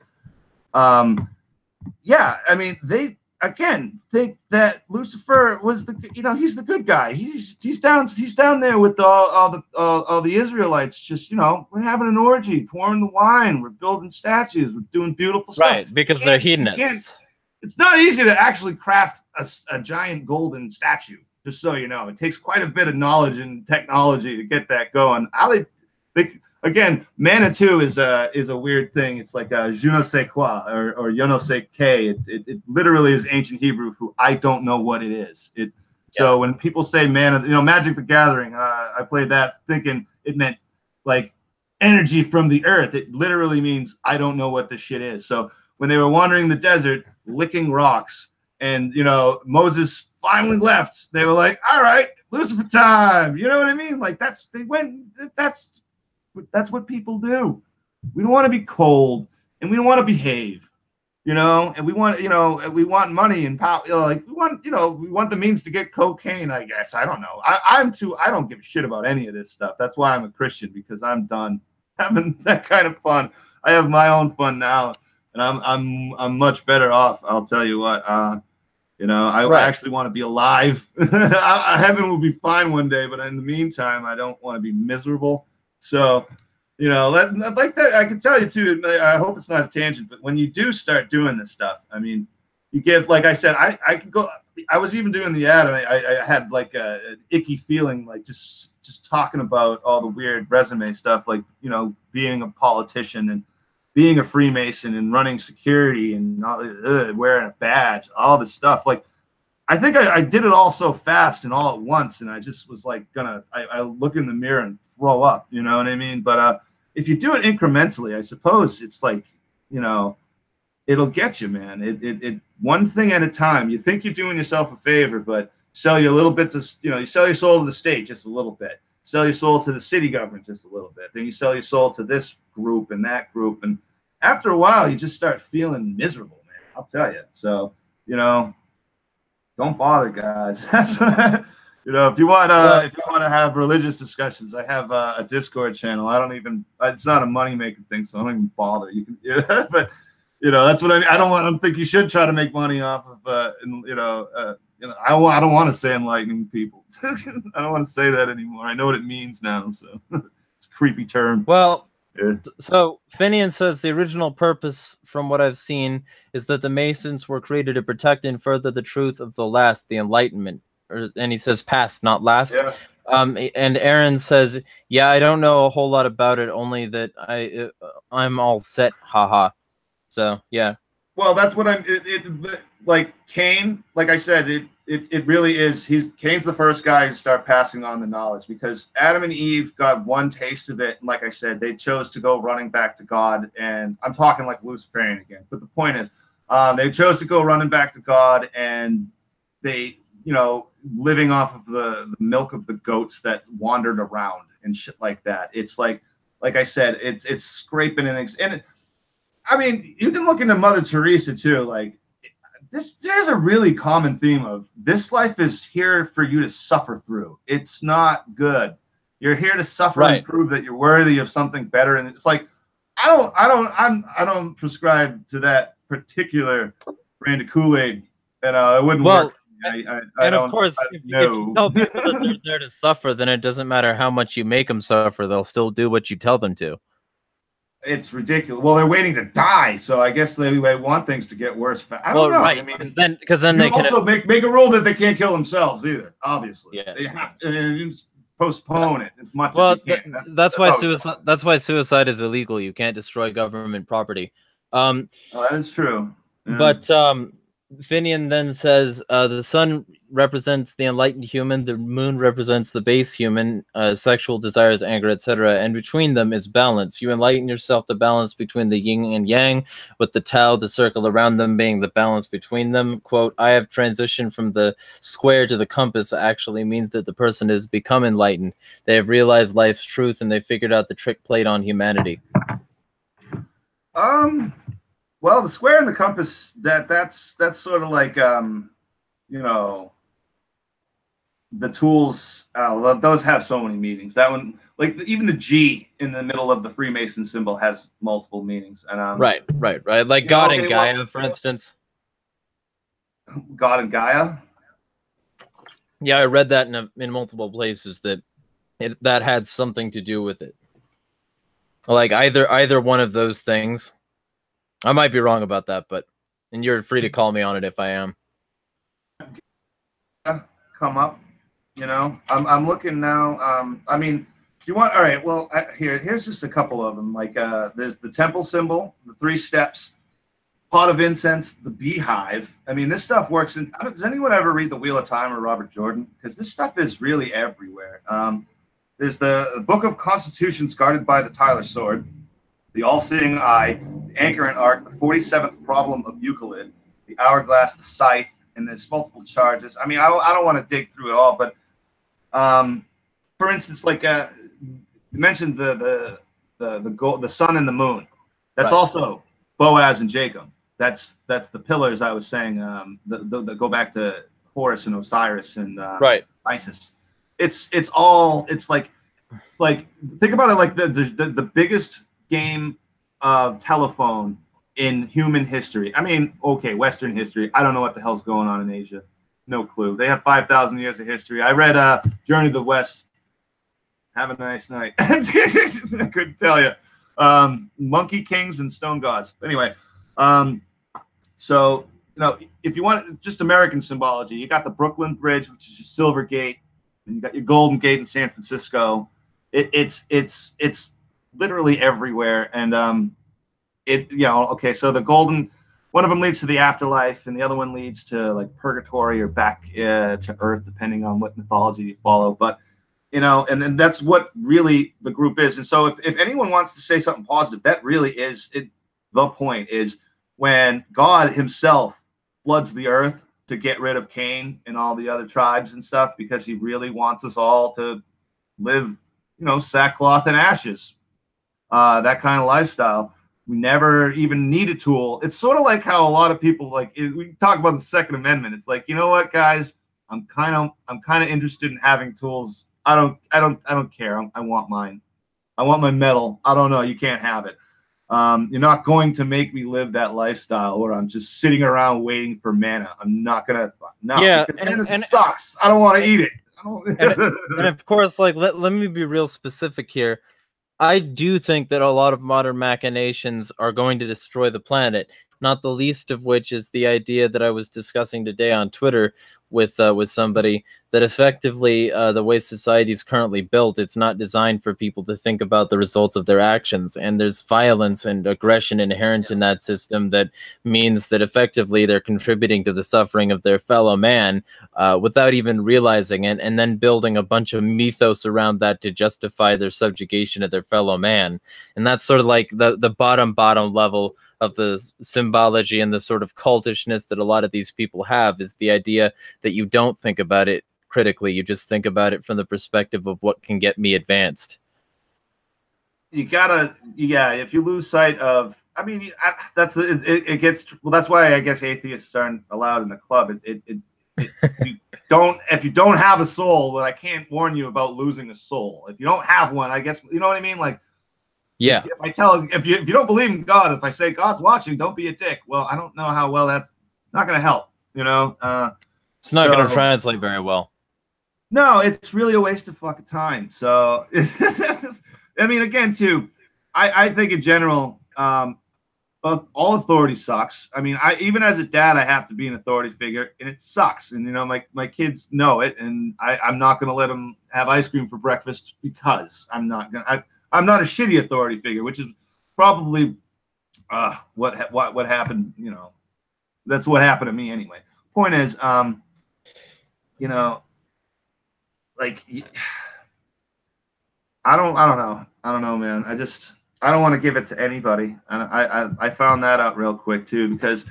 Yeah, I mean, they again think that Lucifer was he's the good guy. He's down there with all the Israelites. Just we're having an orgy, pouring the wine, we're building statues, we're doing beautiful stuff. Right, because they're hedonists. It's not easy to actually craft a giant golden statue. Just so you know, it takes quite a bit of knowledge and technology to get that going. Again, Manitou is a weird thing. It's like a je ne sais quoi or je ne sais que. It literally is ancient Hebrew for I don't know what it is. So when people say Magic the Gathering, I played that thinking it meant like energy from the earth. It literally means I don't know what this shit is. So when they were wandering the desert, licking rocks, and Moses finally left, they were like, all right, Lucifer time. You know what I mean? Like that's what people do. We don't want to be cold, and we don't want to behave, and we want money and power. We want the means to get cocaine, I guess. I don't know. I don't give a shit about any of this stuff. That's why I'm a Christian, because I'm done having that kind of fun. I have my own fun now, and I'm much better off. I'll tell you what. I actually want to be alive. Heaven will be fine one day, but in the meantime, I don't want to be miserable. So, like that, I can tell you too. I hope it's not a tangent, but when you do start doing this stuff, I mean, you give, like I said, I could go. I was even doing the ad, and I had like an icky feeling, like just talking about all the weird resume stuff, like being a politician and being a Freemason and running security and wearing a badge, all this stuff. Like, I think I did it all so fast and all at once, and I just was like I look in the mirror and throw up, you know what I mean? But if you do it incrementally, I suppose it's like, it'll get you, man. It one thing at a time. You think you're doing yourself a favor, but sell you a little bit to, you sell your soul to the state just a little bit. Sell your soul to the city government just a little bit. Then you sell your soul to this group and that group, and after a while, you just start feeling miserable, man. I'll tell you. So, don't bother, guys. That's what if you want to have religious discussions, I have a Discord channel. It's not a money making thing, so I don't even bother. You can, but that's what I mean. I don't think you should try to make money off of, I don't want to say enlightening people. I don't want to say that anymore. I know what it means now, so it's a creepy term. Well, so Finian says the original purpose, from what I've seen, is that the Masons were created to protect and further the truth of the last, the Enlightenment. And he says past, not last. Yeah. And Aaron says, yeah, I don't know a whole lot about it, only that I'm all set, haha. So, yeah. Well, that's what like Cain, like I said, it really is. Cain's the first guy to start passing on the knowledge, because Adam and Eve got one taste of it. And like I said, they chose to go running back to God. And I'm talking like Luciferian again. But the point is, they chose to go running back to God, and they, living off of the milk of the goats that wandered around and shit like that. It's like I said, it's scraping and I mean, you can look into Mother Teresa too. Like, there's a really common theme of this life is here for you to suffer through. It's not good. You're here to suffer and prove that you're worthy of something better. And it's like, I don't prescribe to that particular brand of Kool-Aid, and it wouldn't work. Of course, if you tell people that they're there to suffer, then it doesn't matter how much you make them suffer; they'll still do what you tell them to. It's ridiculous. Well, they're waiting to die, so I guess they want things to get worse. I don't know. Right. I mean, because then they also make a rule that they can't kill themselves either. Obviously, yeah, they have to postpone it as much as you can. That's why suicide. That's why suicide is illegal. You can't destroy government property. That is true. Yeah. But Finian then says the sun represents the enlightened human, the moon represents the base human, sexual desires, anger, etc. And between them is balance. You enlighten yourself the balance between the yin and yang, with the Tao, the circle around them, being the balance between them. Quote, I have transitioned from the square to the compass actually means that the person has become enlightened. They have realized life's truth and they figured out the trick played on humanity. Well, the square and the compass, that's sort of like, you know, the tools, those have so many meanings. That one, like even the G in the middle of the Freemason symbol has multiple meanings. And right. Like God and Gaia, for instance. God and Gaia? Yeah, I read that in multiple places that that had something to do with it. Like either one of those things. I might be wrong about that, and you're free to call me on it if I am. Come up, you know. I'm looking now. I mean, do you want? All right. Well, here's just a couple of them. Like, there's the temple symbol, the 3 steps, pot of incense, the beehive. I mean, this stuff works. Does anyone ever read The Wheel of Time or Robert Jordan? Because this stuff is really everywhere. There's the Book of Constitutions guarded by the Tyler Sword, the All-Seeing Eye, the Anchor and Arc, the 47th Problem of Euclid, the Hourglass, the Scythe, and there's multiple charges. I mean, I don't want to dig through it all, but for instance, like you mentioned the sun and the moon. That's also Boaz and Jacob. That's the pillars I was saying that go back to Horus and Osiris and Isis. It's like think about it like the biggest game of telephone in human history. I mean, okay, Western history. I don't know what the hell's going on in Asia. No clue. They have 5,000 years of history. I read Journey to the West. Have a nice night. I couldn't tell you. Monkey Kings and Stone Gods. Anyway, so you know, if you want just American symbology, you got the Brooklyn Bridge, which is your Silver Gate, and you got your Golden Gate in San Francisco. It's literally everywhere, and okay, so the golden, one of them leads to the afterlife and the other one leads to like purgatory or back to earth, depending on what mythology you follow. But you know, and then that's what really the group is. And so if anyone wants to say something positive, that really is it. The point is when God himself floods the earth to get rid of Cain and all the other tribes and stuff, because he really wants us all to live, you know, sackcloth and ashes. That kind of lifestyle. We never even need a tool. It's sort of like how a lot of people we talk about the Second Amendment. It's like, you know what, guys, I'm kind of interested in having tools. I don't care. I want mine. I want my medal. I don't know. You can't have it. You're not going to make me live that lifestyle where I'm just sitting around waiting for manna. I'm not gonna. No, yeah, and sucks. I don't want to eat it. And of course, like let me be real specific here. I do think that a lot of modern machinations are going to destroy the planet, not the least of which is the idea that I was discussing today on Twitter with somebody, that effectively the way society is currently built, it's not designed for people to think about the results of their actions. And there's violence and aggression inherent in that system that means that effectively they're contributing to the suffering of their fellow man without even realizing it, and then building a bunch of mythos around that to justify their subjugation of their fellow man. And that's sort of like the bottom level of the symbology and the sort of cultishness that a lot of these people have, is the idea that you don't think about it critically. You just think about it from the perspective of what can get me advanced. You gotta, if you lose sight of I mean, it gets well. That's why I guess atheists aren't allowed in the club. If you don't have a soul, then I can't warn you about losing a soul. If you don't have one, I guess you know what I mean. Like, Yeah. if you don't believe in God, if I say God's watching, don't be a dick. Well, I don't know how well that's not going to help. You know, it's not going to translate very well. No, it's really a waste of fucking time. So, I mean, again, too, I think in general, all authority sucks. I mean, even as a dad, I have to be an authority figure, and it sucks. And you know, my kids know it, and I'm not going to let them have ice cream for breakfast because I'm not a shitty authority figure, which is probably what happened. You know, that's what happened to me anyway. Point is, you know, like I don't know, man. I don't want to give it to anybody, and I found that out real quick too, because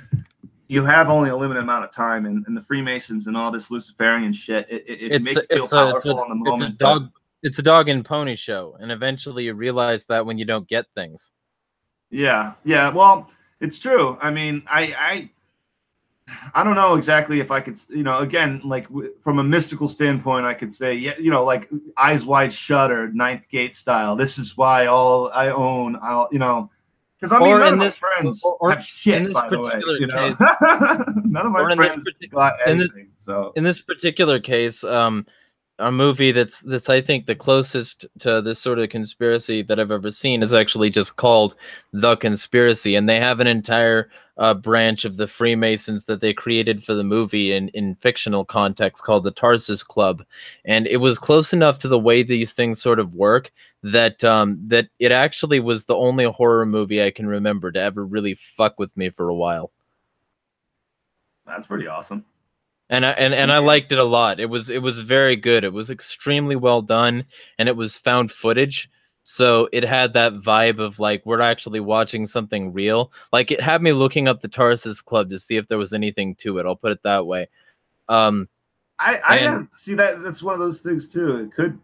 you have only a limited amount of time, and the Freemasons and all this Luciferian shit. It makes you feel powerful in the moment. It's a dog and pony show, and eventually you realize that when you don't get things. Yeah. Well, it's true. I mean, I don't know exactly if I could, you know, again, like from a mystical standpoint, I could say, yeah, you know, like Eyes Wide Shut or Ninth Gate style. This is why all I own, you know, because I mean, none of my friends have shit, by the way. You know, none of my friends got anything. So in this particular case, a movie that's I think the closest to this sort of conspiracy that I've ever seen is actually just called The Conspiracy, and they have an entire branch of the Freemasons that they created for the movie in fictional context called the Tarsus Club, and it was close enough to the way these things sort of work that that it actually was the only horror movie I can remember to ever really fuck with me for a while. That's pretty awesome. And I liked it a lot. It was very good. It was extremely well done, and it was found footage. So it had that vibe of like we're actually watching something real. Like it had me looking up the Tarsus Club to see if there was anything to it. I'll put it that way. I see that's one of those things too. It could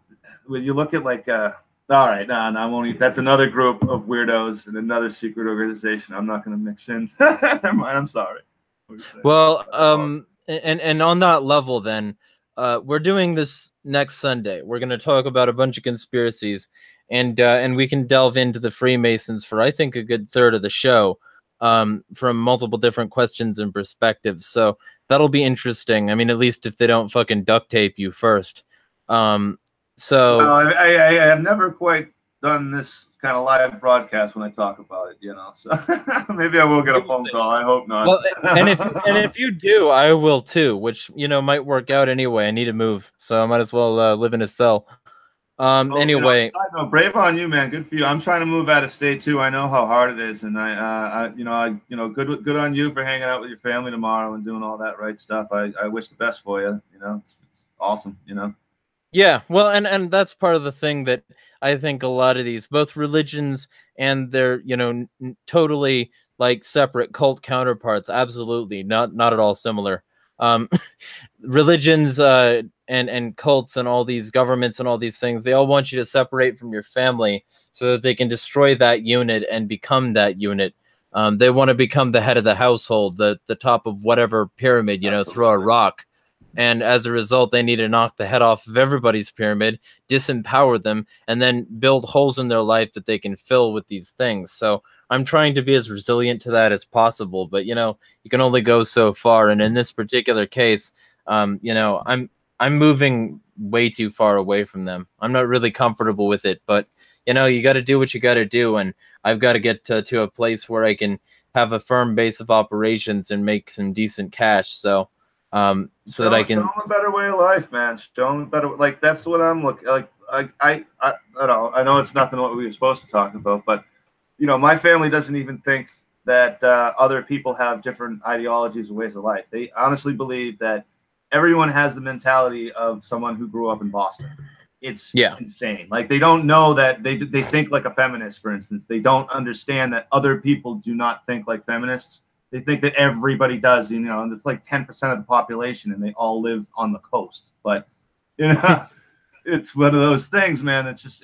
when you look at like all right, no, I won't. That's another group of weirdos and another secret organization. I'm not going to mix in. Never mind. I'm sorry. Well, and on that level, then we're doing this next Sunday. We're going to talk about a bunch of conspiracies, and we can delve into the Freemasons for I think a good third of the show, from multiple different questions and perspectives. So that'll be interesting. I mean, at least if they don't fucking duct tape you first. So well, I have never quite done this kind of live broadcast when I talk about it, you know. So maybe I will get a phone call. I hope not. Well, and if you do, I will too. Which you know might work out anyway. I need to move, so I might as well live in a cell. Anyway, side note, brave on you, man. Good for you. I'm trying to move out of state too. I know how hard it is, and good on you for hanging out with your family tomorrow and doing all that right stuff. I wish the best for you. You know, it's awesome. You know. Yeah, well, and that's part of the thing that I think a lot of these, both religions and their, you know, totally like separate cult counterparts, absolutely not at all similar. Religions and cults and all these governments and all these things, they all want you to separate from your family so that they can destroy that unit and become that unit. They want to become the head of the household, the top of whatever pyramid, you know, throw a rock. And as a result, they need to knock the head off of everybody's pyramid, disempower them, and then build holes in their life that they can fill with these things. So I'm trying to be as resilient to that as possible, but you know, you can only go so far. And in this particular case, you know, I'm moving way too far away from them. I'm not really comfortable with it, but you know, you got to do what you got to do, and I've got to get to a place where I can have a firm base of operations and make some decent cash. So that I can show them a better way of life, man. Show them a better, like that's what I'm looking like. I know it's nothing what we were supposed to talk about, but you know, my family doesn't even think that other people have different ideologies and ways of life. They honestly believe that everyone has the mentality of someone who grew up in Boston. It's insane. Like they don't know that they think like a feminist, for instance. They don't understand that other people do not think like feminists. They think that everybody does, you know, and it's like 10% of the population, and they all live on the coast. But you know, it's one of those things, man. It's just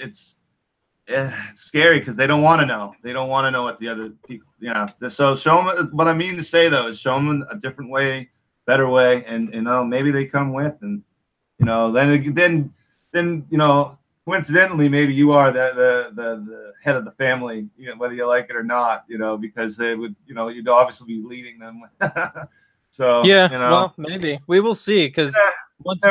it's scary because they don't want to know. They don't want to know what the other people, So show them. What I mean to say though is show them a different way, better way, and maybe they come with, and then coincidentally maybe you are the head of the family, whether you like it or not, because they would, you'd obviously be leading them. So yeah, well, maybe we will see, because once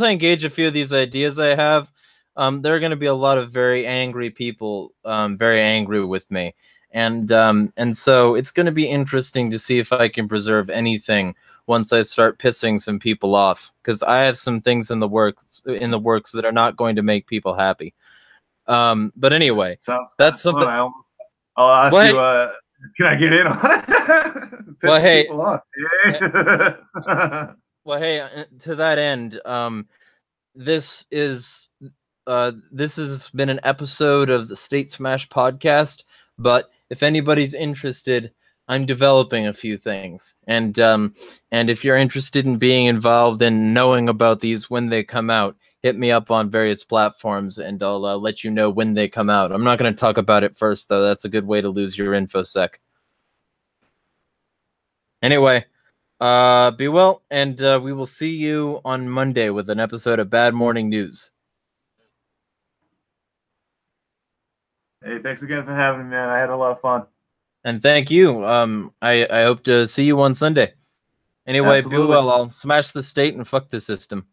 I engage a few of these ideas I have, there are going to be a lot of very angry people, very angry with me, and so it's going to be interesting to see if I can preserve anything once I start pissing some people off, because I have some things in the works that are not going to make people happy. But anyway, that's something. I'll ask you. Can I get in on it? Pissing people off. Well, hey, to that end, this has been an episode of the State Smash podcast, but if anybody's interested, I'm developing a few things, and if you're interested in being involved and knowing about these when they come out, hit me up on various platforms, and I'll let you know when they come out. I'm not going to talk about it first, though. That's a good way to lose your infosec. Anyway, be well, and we will see you on Monday with an episode of Bad Morning News. Hey, thanks again for having me, man. I had a lot of fun. And thank you. I hope to see you on Sunday. Anyway, Absolutely. Be well. I'll smash the state and fuck the system.